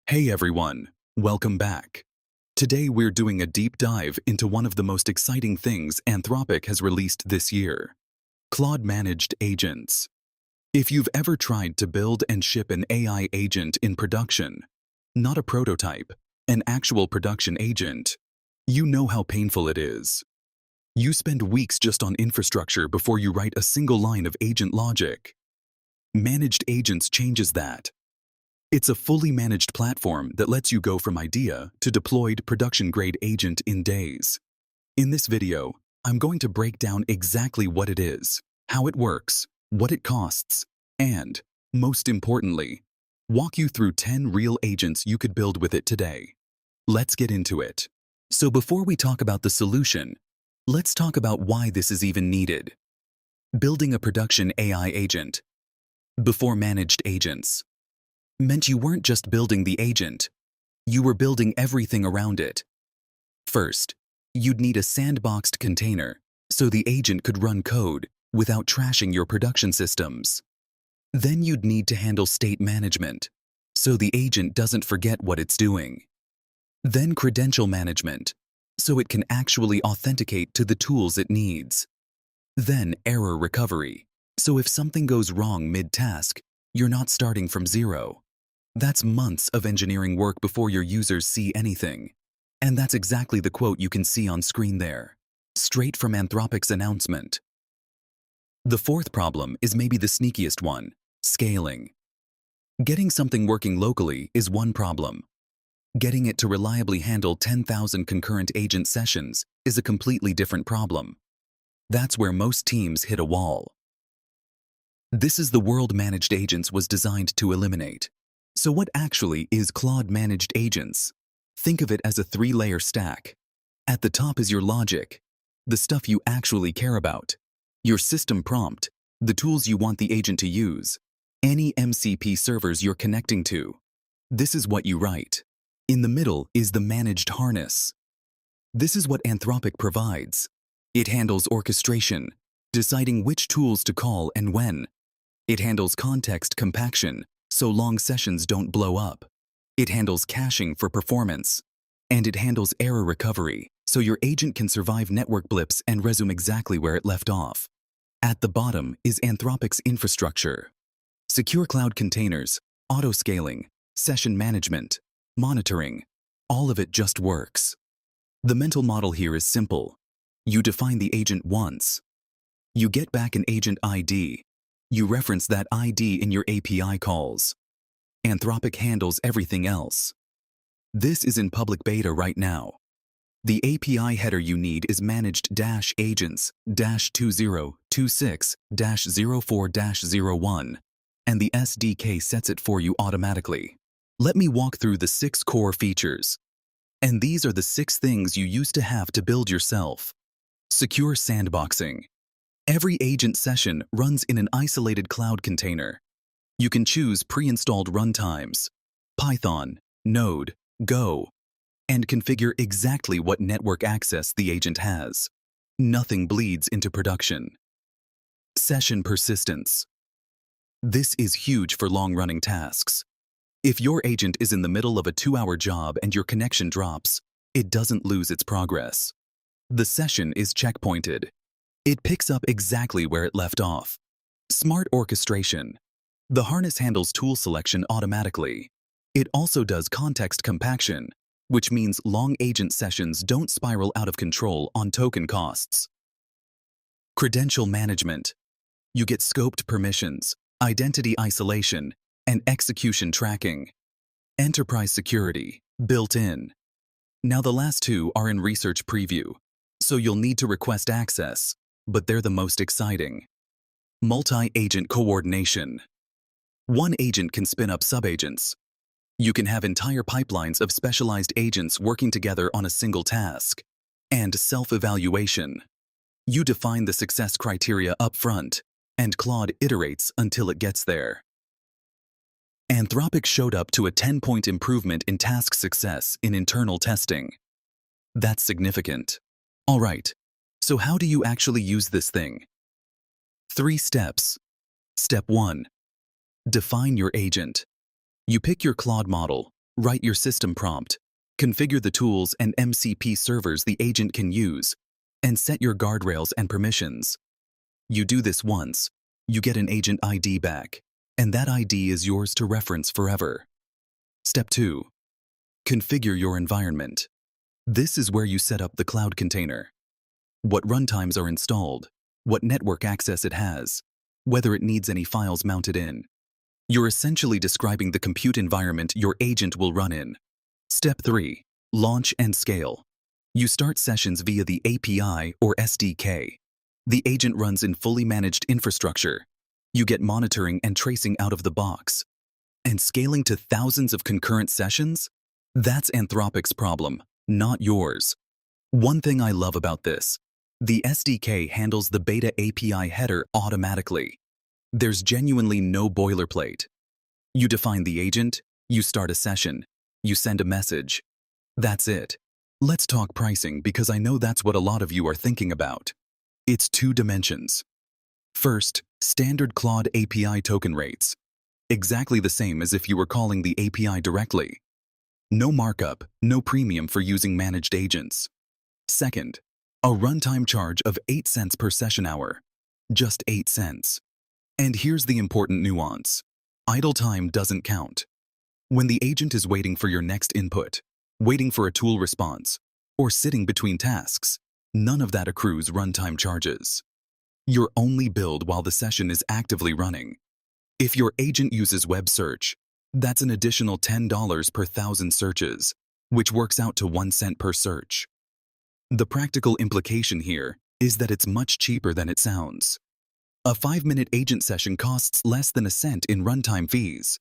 Hey everyone, welcome back. Today we're doing a deep dive into one of the most exciting things Anthropic has released this year, Claude Managed Agents. If you've ever tried to build and ship an AI agent in production, not a prototype, an actual production agent, you know how painful it is. You spend weeks just on infrastructure before you write a single line of agent logic. Managed Agents changes that. It's a fully managed platform that lets you go from idea to deployed production-grade agent in days. In this video, I'm going to break down exactly what it is, how it works, what it costs, and, most importantly, walk you through 10 real agents you could build with it today. Let's get into it. So before we talk about the solution, let's talk about why this is even needed. Building a production AI agent. Before Managed Agents meant you weren't just building the agent, you were building everything around it. First, you'd need a sandboxed container so the agent could run code without trashing your production systems. Then you'd need to handle state management so the agent doesn't forget what it's doing. Then credential management so it can actually authenticate to the tools it needs. Then error recovery so if something goes wrong mid-task, you're not starting from zero. That's months of engineering work before your users see anything. And that's exactly the quote you can see on screen there, straight from Anthropic's announcement. The fourth problem is maybe the sneakiest one, scaling. Getting something working locally is one problem. Getting it to reliably handle 10,000 concurrent agent sessions is a completely different problem. That's where most teams hit a wall. This is the world Managed Agents was designed to eliminate. So what actually is Claude Managed Agents? Think of it as a 3-layer stack. At the top is your logic, the stuff you actually care about, your system prompt, the tools you want the agent to use, any MCP servers you're connecting to. This is what you write. In the middle is the managed harness. This is what Anthropic provides. It handles orchestration, deciding which tools to call and when. It handles context compaction, so long sessions don't blow up. It handles caching for performance. And it handles error recovery, so your agent can survive network blips and resume exactly where it left off. At the bottom is Anthropic's infrastructure. Secure cloud containers, auto-scaling, session management, monitoring, all of it just works. The mental model here is simple. You define the agent once. You get back an agent ID. You reference that ID in your API calls. Anthropic handles everything else. This is in public beta right now. The API header you need is managed-agents-2026-04-01, and the SDK sets it for you automatically. Let me walk through the 6 core features. And these are the 6 things you used to have to build yourself. Secure sandboxing. Every agent session runs in an isolated cloud container. You can choose pre-installed runtimes, Python, Node, Go, and configure exactly what network access the agent has. Nothing bleeds into production. Session persistence. This is huge for long-running tasks. If your agent is in the middle of a 2-hour job and your connection drops, it doesn't lose its progress. The session is checkpointed. It picks up exactly where it left off. Smart orchestration. The harness handles tool selection automatically. It also does context compaction, which means long agent sessions don't spiral out of control on token costs. Credential management. You get scoped permissions, identity isolation, and execution tracking. Enterprise security, built in. Now the last 2 are in research preview, so you'll need to request access. But they're the most exciting. Multi-agent coordination. One agent can spin up subagents. You can have entire pipelines of specialized agents working together on a single task. And self-evaluation. You define the success criteria up front, and Claude iterates until it gets there. Anthropic showed up to a 10-point improvement in task success in internal testing. That's significant. All right. So how do you actually use this thing? 3 steps. Step 1. Define your agent. You pick your Claude model, Write your system prompt, configure the tools and MCP servers the agent can use, and set your guardrails and permissions. You do this once, you get an agent ID back, and that ID is yours to reference forever. Step 2. Configure your environment. This is where you set up the cloud container. What runtimes are installed, what network access it has, whether it needs any files mounted in. You're essentially describing the compute environment your agent will run in. Step 3. Launch and scale. You start sessions via the API or SDK. The agent runs in fully managed infrastructure. You get monitoring and tracing out of the box. And scaling to thousands of concurrent sessions? That's Anthropic's problem, not yours. One thing I love about this: the SDK handles the beta API header automatically. There's genuinely no boilerplate. You define the agent, you start a session, you send a message. That's it. Let's talk pricing because I know that's what a lot of you are thinking about. It's 2 dimensions. First, standard Claude API token rates. Exactly the same as if you were calling the API directly. No markup, no premium for using managed agents. Second, a runtime charge of 8 cents per session hour. Just 8 cents. And here's the important nuance. Idle time doesn't count. When the agent is waiting for your next input, waiting for a tool response, or sitting between tasks, none of that accrues runtime charges. You're only billed while the session is actively running. If your agent uses web search, that's an additional $10 per 1,000 searches, which works out to 1 cent per search. The practical implication here is that it's much cheaper than it sounds. A 5-minute agent session costs less than a cent in runtime fees.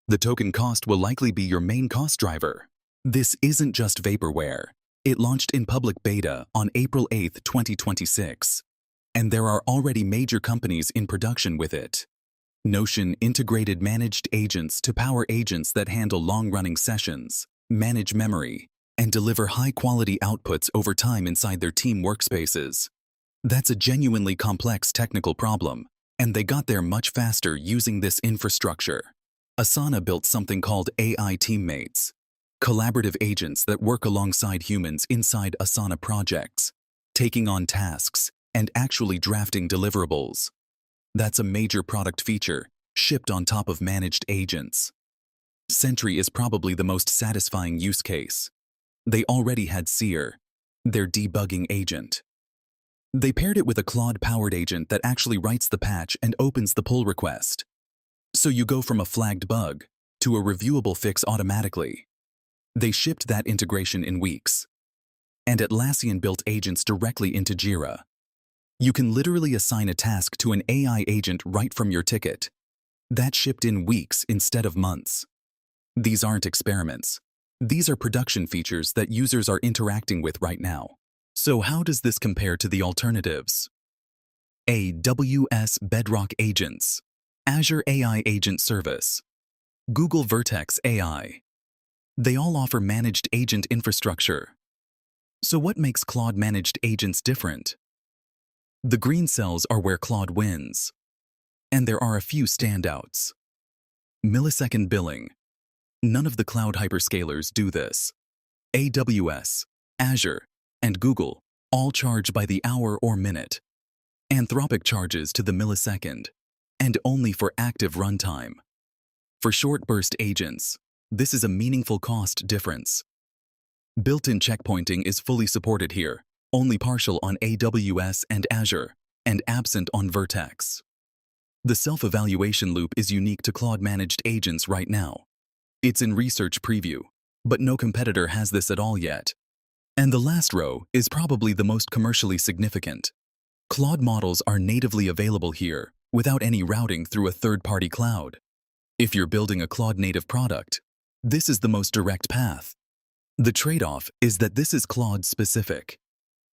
The token cost will likely be your main cost driver. This isn't just vaporware. It launched in public beta on April 8, 2026. And there are already major companies in production with it. Notion integrated managed agents to power agents that handle long-running sessions, manage memory, and deliver high-quality outputs over time inside their team workspaces. That's a genuinely complex technical problem, and they got there much faster using this infrastructure. Asana built something called AI Teammates, collaborative agents that work alongside humans inside Asana projects, taking on tasks and actually drafting deliverables. That's a major product feature, shipped on top of managed agents. Sentry is probably the most satisfying use case. They already had Seer, their debugging agent. They paired it with a Claude-powered agent that actually writes the patch and opens the pull request. So you go from a flagged bug to a reviewable fix automatically. They shipped that integration in weeks. And Atlassian built agents directly into Jira. You can literally assign a task to an AI agent right from your ticket. That shipped in weeks instead of months. These aren't experiments. These are production features that users are interacting with right now. So how does this compare to the alternatives? AWS Bedrock Agents, Azure AI Agent Service, Google Vertex AI. They all offer managed agent infrastructure. So what makes Claude Managed Agents different? The green cells are where Claude wins. And there are a few standouts. Millisecond billing. None of the cloud hyperscalers do this. AWS, Azure, and Google all charge by the hour or minute. Anthropic charges to the millisecond, and only for active runtime. For short burst agents, this is a meaningful cost difference. Built-in checkpointing is fully supported here, only partial on AWS and Azure, and absent on Vertex. The self-evaluation loop is unique to Claude Managed Agents right now. It's in research preview, but no competitor has this at all yet. And the last row is probably the most commercially significant. Claude models are natively available here without any routing through a third-party cloud. If you're building a Claude native product, this is the most direct path. The trade-off is that this is Claude-specific.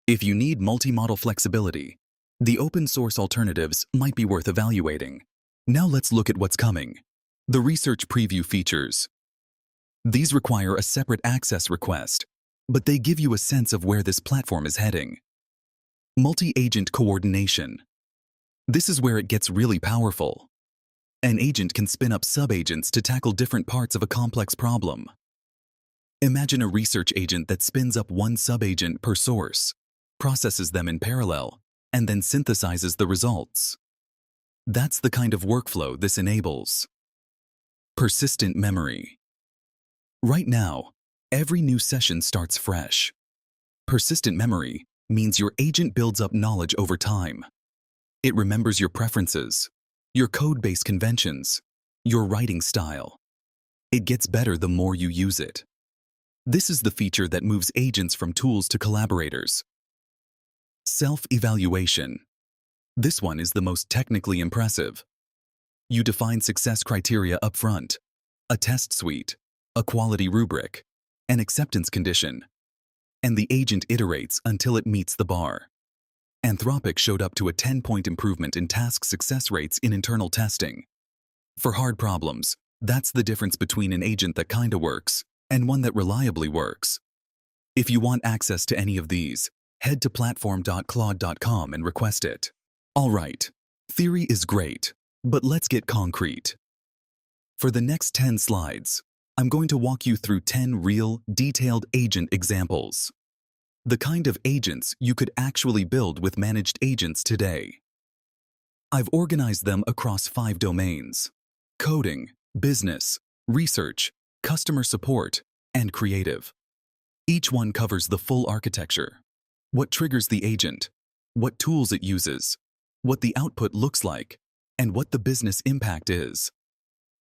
If you need multi-model flexibility, the open-source alternatives might be worth evaluating. Now let's look at what's coming. The research preview features. These require a separate access request, but they give you a sense of where this platform is heading. Multi-agent coordination. This is where it gets really powerful. An agent can spin up sub-agents to tackle different parts of a complex problem. Imagine a research agent that spins up one sub-agent per source, processes them in parallel, and then synthesizes the results. That's the kind of workflow this enables. Persistent memory. Right now, every new session starts fresh. Persistent memory means your agent builds up knowledge over time. It remembers your preferences, your code-based conventions, your writing style. It gets better the more you use it. This is the feature that moves agents from tools to collaborators. Self-evaluation. This one is the most technically impressive. You define success criteria up front, a test suite, a quality rubric, an acceptance condition, and the agent iterates until it meets the bar. Anthropic showed up to a 10-point improvement in task success rates in internal testing. For hard problems, that's the difference between an agent that kinda works and one that reliably works. If you want access to any of these, head to platform.claude.com and request it. All right, theory is great, but let's get concrete. For the next 10 slides, I'm going to walk you through 10 real, detailed agent examples. The kind of agents you could actually build with managed agents today. I've organized them across 5 domains: coding, business, research, customer support, and creative. Each one covers the full architecture: what triggers the agent, what tools it uses, what the output looks like, and what the business impact is.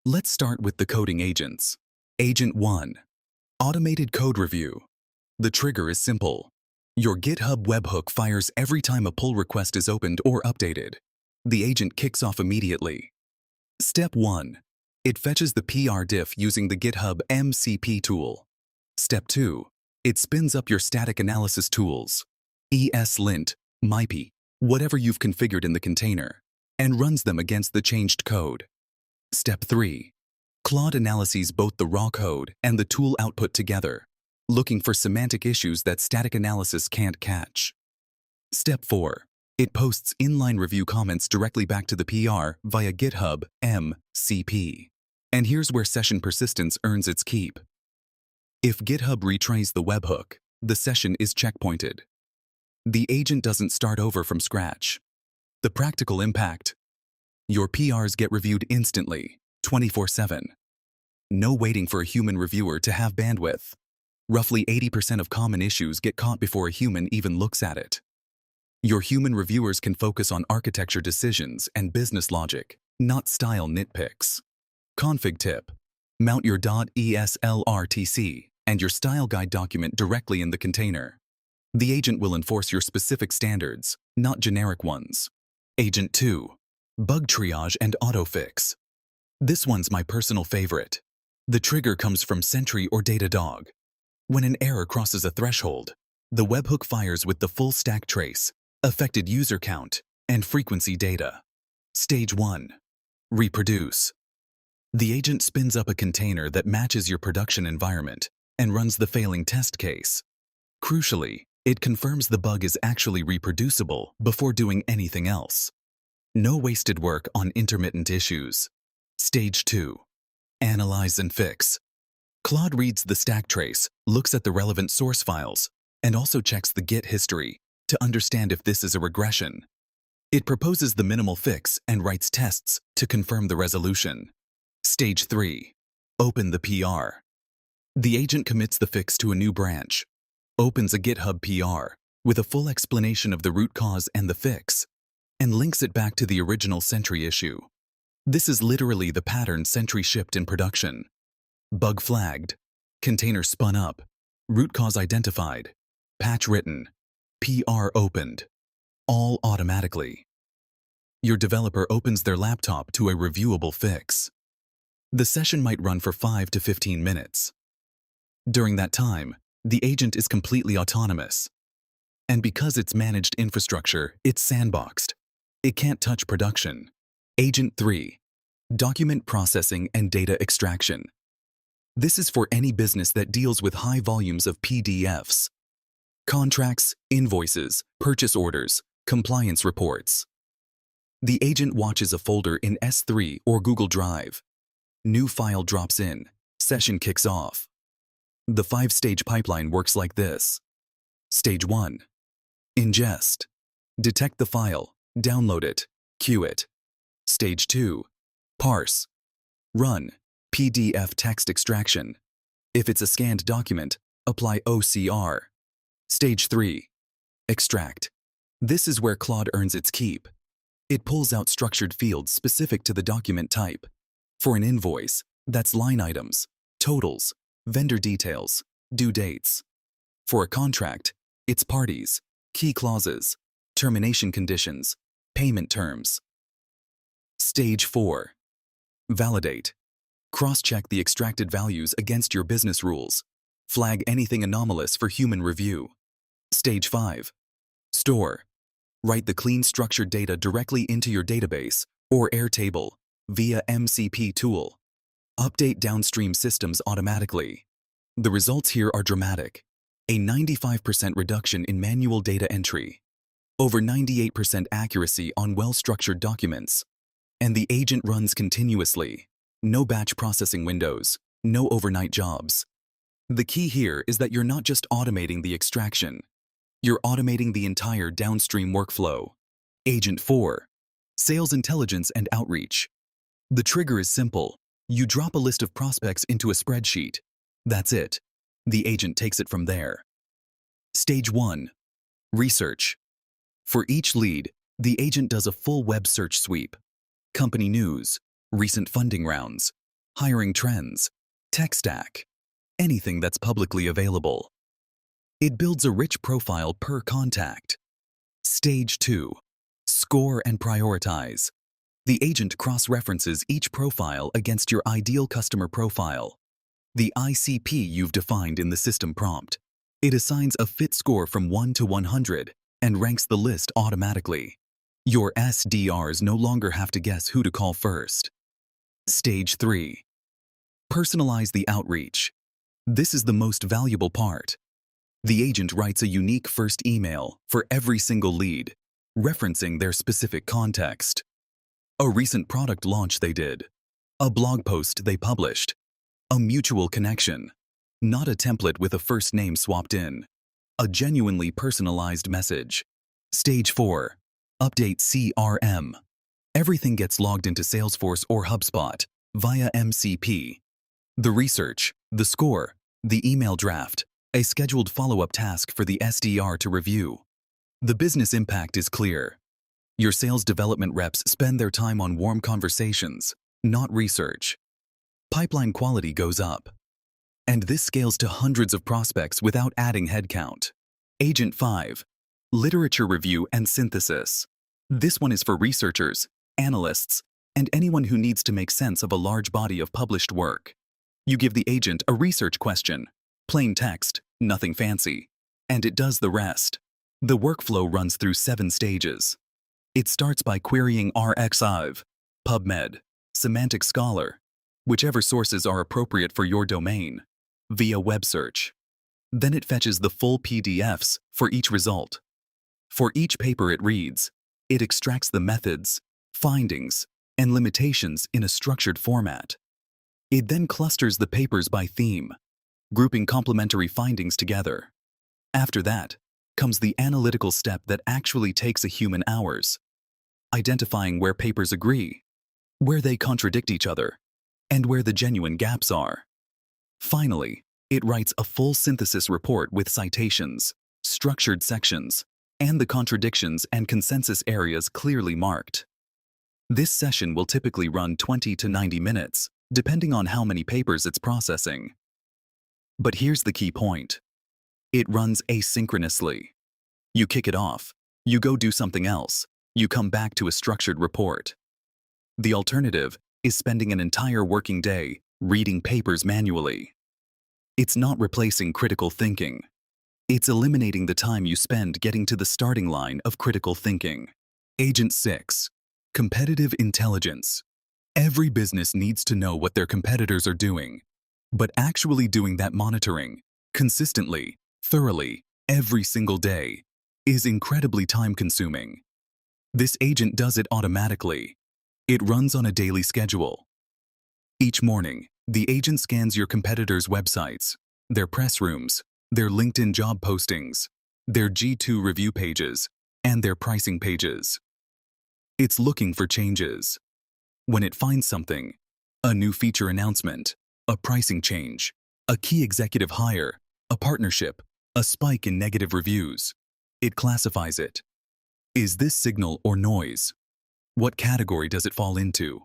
Let's start with the coding agents. Agent 1. Automated code review. The trigger is simple. Your GitHub webhook fires every time a pull request is opened or updated. The agent kicks off immediately. Step 1. It fetches the PR diff using the GitHub MCP tool. Step 2. It spins up your static analysis tools, ESLint, MyPy, whatever you've configured in the container, and runs them against the changed code. Step 3. Claude analyzes both the raw code and the tool output together, looking for semantic issues that static analysis can't catch. Step 4. It posts inline review comments directly back to the PR via GitHub MCP. And here's where session persistence earns its keep. If GitHub retrays the webhook, the session is checkpointed. The agent doesn't start over from scratch. The practical impact: your PRs get reviewed instantly, 24/7. No waiting for a human reviewer to have bandwidth. Roughly 80% of common issues get caught before a human even looks at it. Your human reviewers can focus on architecture decisions and business logic, not style nitpicks. Config tip: mount your .eslrtc and your style guide document directly in the container. The agent will enforce your specific standards, not generic ones. Agent 2. Bug triage and autofix. This one's my personal favorite. The trigger comes from Sentry or Datadog. When an error crosses a threshold, the webhook fires with the full stack trace, affected user count, and frequency data. Stage 1. Reproduce. The agent spins up a container that matches your production environment and runs the failing test case. Crucially, it confirms the bug is actually reproducible before doing anything else. No wasted work on intermittent issues. Stage 2. Analyze and fix. Claude reads the stack trace, looks at the relevant source files, and also checks the Git history to understand if this is a regression. It proposes the minimal fix and writes tests to confirm the resolution. Stage 3. Open the PR. The agent commits the fix to a new branch, opens a GitHub PR with a full explanation of the root cause and the fix, and links it back to the original Sentry issue. This is literally the pattern Sentry shipped in production. Bug flagged, container spun up, root cause identified, patch written, PR opened, all automatically. Your developer opens their laptop to a reviewable fix. The session might run for 5 to 15 minutes. During that time, the agent is completely autonomous. And because it's managed infrastructure, it's sandboxed. It can't touch production. Agent 3. Document processing and data extraction. This is for any business that deals with high volumes of PDFs. Contracts, invoices, purchase orders, compliance reports. The agent watches a folder in S3 or Google Drive. New file drops in. Session kicks off. The 5-stage pipeline works like this. Stage 1. Ingest. Detect the file, download it, queue it. Stage 2. Parse. Run. PDF text extraction. If it's a scanned document, apply OCR. Stage 3. Extract. This is where Claude earns its keep. It pulls out structured fields specific to the document type. For an invoice, that's line items, totals, vendor details, due dates. For a contract, it's parties, key clauses, termination conditions, payment terms. Stage 4. Validate. Cross-check the extracted values against your business rules. Flag anything anomalous for human review. Stage 5. Store. Write the clean structured data directly into your database or Airtable via MCP tool. Update downstream systems automatically. The results here are dramatic. A 95% reduction in manual data entry. Over 98% accuracy on well-structured documents. And the agent runs continuously. No batch processing windows, no overnight jobs. The key here is that you're not just automating the extraction. You're automating the entire downstream workflow. Agent 4. Sales intelligence and outreach. The trigger is simple. You drop a list of prospects into a spreadsheet. That's it. The agent takes it from there. Stage 1. Research. For each lead, the agent does a full web search sweep. Company news, recent funding rounds, hiring trends, tech stack, anything that's publicly available. It builds a rich profile per contact. Stage 2. Score and prioritize. The agent cross-references each profile against your ideal customer profile. The ICP you've defined in the system prompt. It assigns a fit score from 1 to 100 and ranks the list automatically. Your SDRs no longer have to guess who to call first. Stage 3. Personalize the outreach. This is the most valuable part. The agent writes a unique first email for every single lead, referencing their specific context. A recent product launch they did, a blog post they published, a mutual connection, not a template with a first name swapped in, a genuinely personalized message. Stage 4. Update CRM. Everything gets logged into Salesforce or HubSpot via MCP. The research, the score, the email draft, a scheduled follow-up task for the SDR to review. The business impact is clear. Your sales development reps spend their time on warm conversations, not research. Pipeline quality goes up. And this scales to hundreds of prospects without adding headcount. Agent 5. Literature review and synthesis. This one is for researchers, analysts, and anyone who needs to make sense of a large body of published work. You give the agent a research question, plain text, nothing fancy, and it does the rest. The workflow runs through 7 stages. It starts by querying RxIve, PubMed, Semantic Scholar, whichever sources are appropriate for your domain, via web search. Then it fetches the full PDFs for each result. For each paper it reads, it extracts the methods, findings, and limitations in a structured format. It then clusters the papers by theme, grouping complementary findings together. After that comes the analytical step that actually takes a human hours, identifying where papers agree, where they contradict each other, and where the genuine gaps are. Finally, it writes a full synthesis report with citations, structured sections, and the contradictions and consensus areas clearly marked. This session will typically run 20 to 90 minutes, depending on how many papers it's processing. But here's the key point. It runs asynchronously. You kick it off, you go do something else, you come back to a structured report. The alternative is spending an entire working day reading papers manually. It's not replacing critical thinking. It's eliminating the time you spend getting to the starting line of critical thinking. Agent 6. Competitive intelligence. Every business needs to know what their competitors are doing, but actually doing that monitoring, consistently, thoroughly, every single day, is incredibly time-consuming. This agent does it automatically. It runs on a daily schedule. Each morning, the agent scans your competitors' websites, their press rooms, their LinkedIn job postings, their G2 review pages, and their pricing pages. It's looking for changes. When it finds something, a new feature announcement, a pricing change, a key executive hire, a partnership, a spike in negative reviews, it classifies it. Is this signal or noise? What category does it fall into?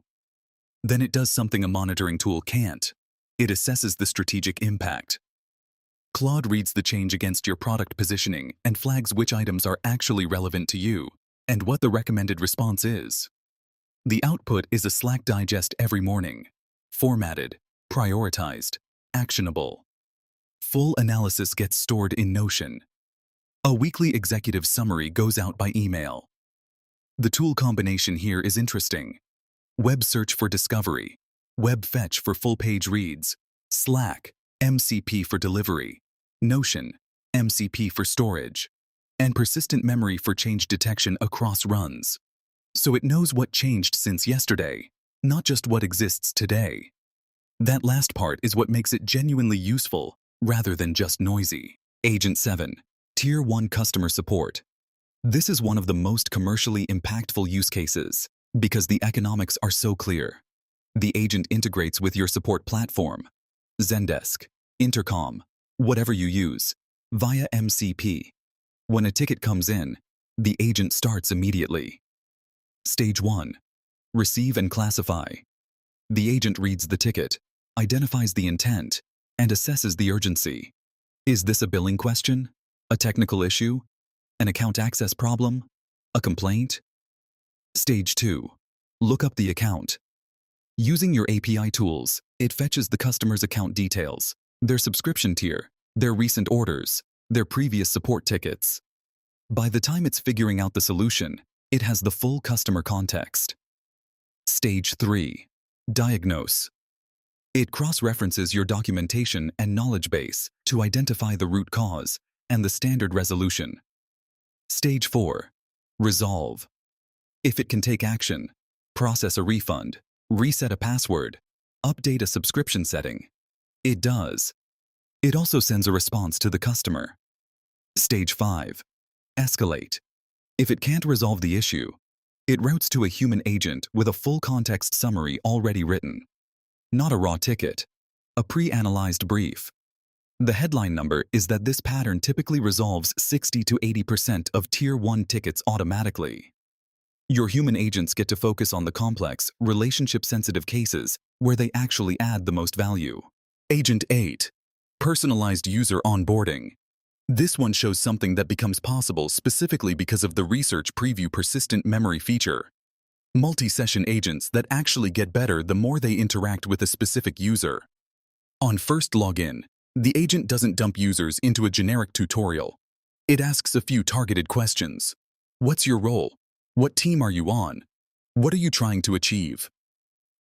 Then it does something a monitoring tool can't. It assesses the strategic impact. Claude reads the change against your product positioning and flags which items are actually relevant to you and what the recommended response is. The output is a Slack digest every morning, formatted, prioritized, actionable. Full analysis gets stored in Notion. A weekly executive summary goes out by email. The tool combination here is interesting. Web search for discovery, web fetch for full-page reads, Slack, MCP for delivery, Notion, MCP for storage, and persistent memory for change detection across runs. So it knows what changed since yesterday, not just what exists today. That last part is what makes it genuinely useful, rather than just noisy. Agent 7. Tier 1 Customer Support. This is one of the most commercially impactful use cases, because the economics are so clear. The agent integrates with your support platform, Zendesk, Intercom, whatever you use, via MCP. When a ticket comes in, the agent starts immediately. Stage 1. Receive and classify. The agent reads the ticket, identifies the intent, and assesses the urgency. Is this a billing question? A technical issue? An account access problem? A complaint? Stage 2. Look up the account. Using your API tools, it fetches the customer's account details, their subscription tier, their recent orders, their previous support tickets. By the time it's figuring out the solution, it has the full customer context. Stage 3. Diagnose. It cross-references your documentation and knowledge base to identify the root cause and the standard resolution. Stage 4. Resolve. If it can take action, process a refund, reset a password, update a subscription setting, it does. It also sends a response to the customer. Stage 5. Escalate. If it can't resolve the issue, it routes to a human agent with a full context summary already written. Not a raw ticket, a pre-analyzed brief. The headline number is that this pattern typically resolves 60 to 80% of Tier 1 tickets automatically. Your human agents get to focus on the complex, relationship-sensitive cases where they actually add the most value. Agent 8. Personalized user onboarding. This one shows something that becomes possible specifically because of the research preview persistent memory feature. Multi-session agents that actually get better the more they interact with a specific user. On first login, the agent doesn't dump users into a generic tutorial. It asks a few targeted questions. What's your role? What team are you on? What are you trying to achieve?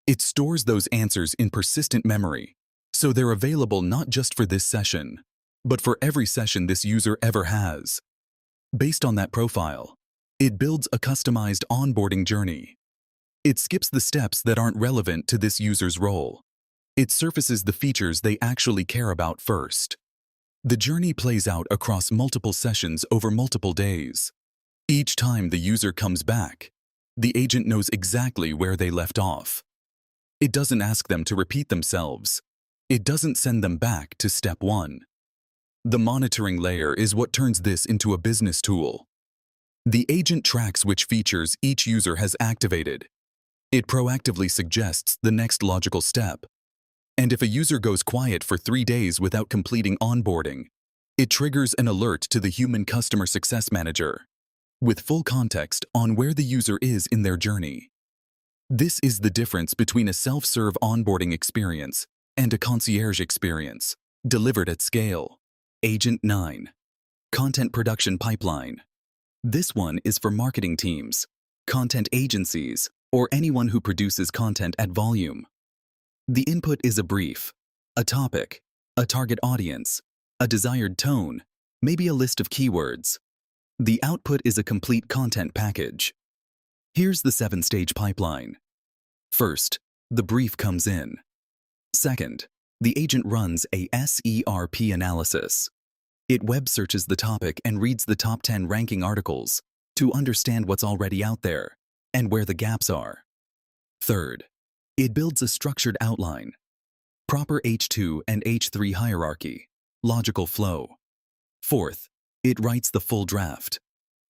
It stores those answers in persistent memory, so they're available not just for this session, but for every session this user ever has. Based on that profile, it builds a customized onboarding journey. It skips the steps that aren't relevant to this user's role. It surfaces the features they actually care about first. The journey plays out across multiple sessions over multiple days. Each time the user comes back, the agent knows exactly where they left off. It doesn't ask them to repeat themselves. It doesn't send them back to step 1. The monitoring layer is what turns this into a business tool. The agent tracks which features each user has activated. It proactively suggests the next logical step. And if a user goes quiet for 3 days without completing onboarding, it triggers an alert to the human customer success manager, with full context on where the user is in their journey. This is the difference between a self-serve onboarding experience and a concierge experience, delivered at scale. Agent 9. Content Production Pipeline. This one is for marketing teams, content agencies, or anyone who produces content at volume. The input is a brief, a topic, a target audience, a desired tone, maybe a list of keywords. The output is a complete content package. Here's the 7-stage pipeline. First, the brief comes in. Second, The agent runs a SERP analysis. It web searches the topic and reads the top 10 ranking articles to understand what's already out there and where the gaps are. Third, it builds a structured outline, proper H2 and H3 hierarchy, logical flow. Fourth, it writes the full draft,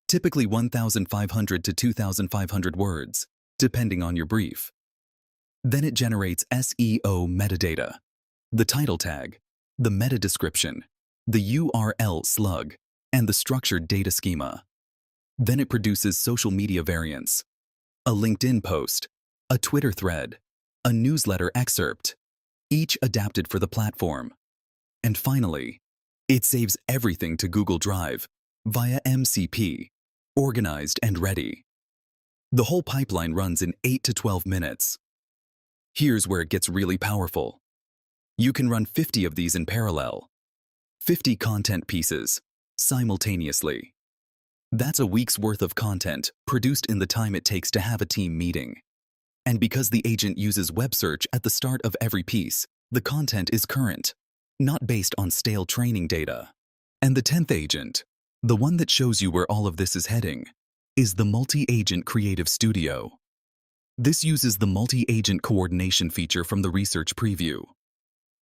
typically 1,500 to 2,500 words, depending on your brief. Then it generates SEO metadata, the title tag, the meta description, the URL slug, and the structured data schema. Then it produces social media variants, a LinkedIn post, a Twitter thread, a newsletter excerpt, each adapted for the platform. And finally, it saves everything to Google Drive via MCP, organized and ready. The whole pipeline runs in 8 to 12 minutes. Here's where it gets really powerful. You can run 50 of these in parallel, 50 content pieces, simultaneously. That's a week's worth of content produced in the time it takes to have a team meeting. And because the agent uses web search at the start of every piece, the content is current, not based on stale training data. And the 10th agent, the one that shows you where all of this is heading, is the Multi-Agent Creative Studio. This uses the multi-agent coordination feature from the research preview.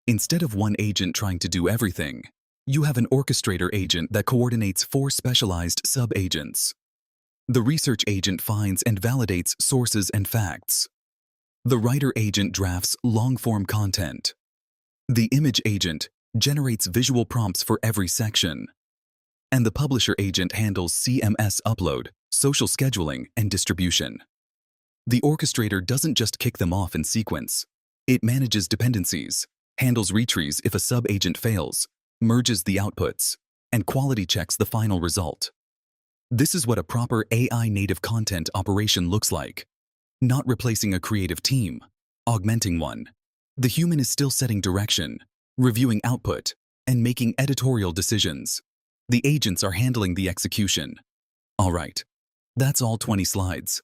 Instead of one agent trying to do everything, you have an orchestrator agent that coordinates 4 specialized sub-agents. The research agent finds and validates sources and facts. The writer agent drafts long-form content. The image agent generates visual prompts for every section. And the publisher agent handles CMS upload, social scheduling, and distribution. The orchestrator doesn't just kick them off in sequence. It manages dependencies, handles retries if a sub-agent fails, merges the outputs, and quality checks the final result. This is what a proper AI-native content operation looks like. Not replacing a creative team, augmenting one. The human is still setting direction, reviewing output, and making editorial decisions. The agents are handling the execution. All right, that's all 20 slides.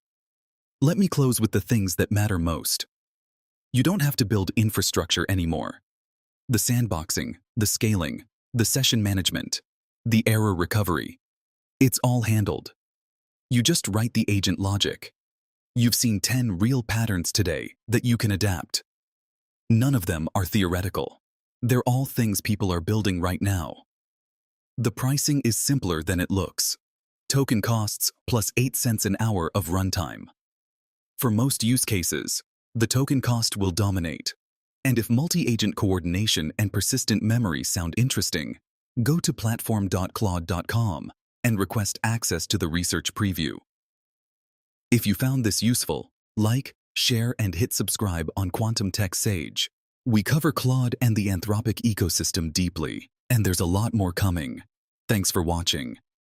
Let me close with the things that matter most. You don't have to build infrastructure anymore. The sandboxing, the scaling, the session management, the error recovery. It's all handled. You just write the agent logic. You've seen 10 real patterns today that you can adapt. None of them are theoretical. They're all things people are building right now. The pricing is simpler than it looks. Token costs plus 8 cents an hour of runtime. For most use cases, the token cost will dominate. And if multi-agent coordination and persistent memory sound interesting, go to platform.claude.com and request access to the research preview. If you found this useful, like, share, and hit subscribe on Quantum Tech Sage. We cover Claude and the Anthropic ecosystem deeply, and there's a lot more coming. Thanks for watching.